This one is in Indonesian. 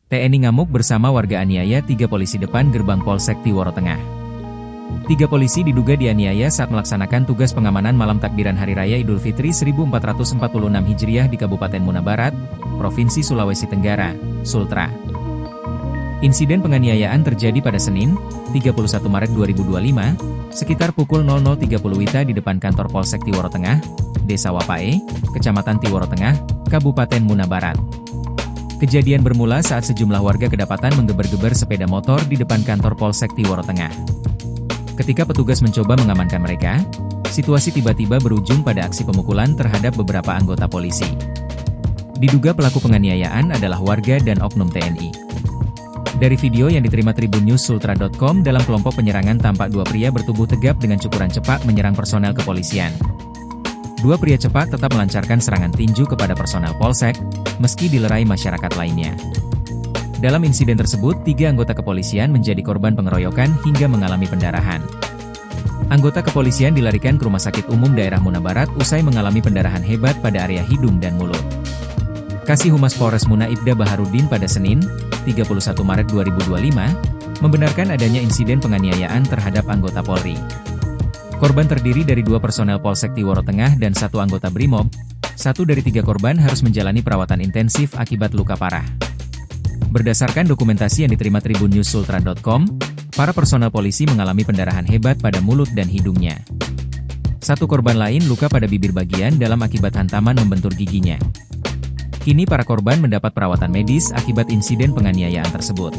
TNI ngamuk bersama warga aniaya 3 polisi depan gerbang Polsek Tiworo Tengah. 3 polisi diduga dianiaya saat melaksanakan tugas pengamanan malam takbiran Hari Raya Idul Fitri 1446 Hijriah di Kabupaten Muna Barat, Provinsi Sulawesi Tenggara, Sultra. Insiden penganiayaan terjadi pada Senin, 31 Maret 2025, sekitar pukul 00.30 WITA di depan kantor Polsek Tiworo Tengah, Desa Wapae, Kecamatan Tiworo Tengah, Kabupaten Muna Barat. Kejadian bermula saat sejumlah warga kedapatan menggeber-geber sepeda motor di depan kantor Polsek Tiworo Tengah. Ketika petugas mencoba mengamankan mereka, situasi tiba-tiba berujung pada aksi pemukulan terhadap beberapa anggota polisi. Diduga pelaku penganiayaan adalah warga dan oknum TNI. Dari video yang diterima tribunnews.sultra.com, dalam kelompok penyerangan tampak 2 pria bertubuh tegap dengan cukuran cepak menyerang personel kepolisian. 2 pria cepak tetap melancarkan serangan tinju kepada personel polsek, meski dilerai masyarakat lainnya. Dalam insiden tersebut, 3 anggota kepolisian menjadi korban pengeroyokan hingga mengalami pendarahan. Anggota kepolisian dilarikan ke Rumah Sakit Umum Daerah Muna Barat usai mengalami pendarahan hebat pada area hidung dan mulut. Kasih Humas Polres Muna Ibda Baharudin pada Senin, 31 Maret 2025, membenarkan adanya insiden penganiayaan terhadap anggota Polri. Korban terdiri dari 2 personel Polsek Tiworo Tengah dan 1 anggota Brimob. 1 dari 3 korban harus menjalani perawatan intensif akibat luka parah. Berdasarkan dokumentasi yang diterima tribunnews.sultra.com, para personel polisi mengalami pendarahan hebat pada mulut dan hidungnya. 1 korban lain luka pada bibir bagian dalam akibat hantaman membentur giginya. Kini para korban mendapat perawatan medis akibat insiden penganiayaan tersebut.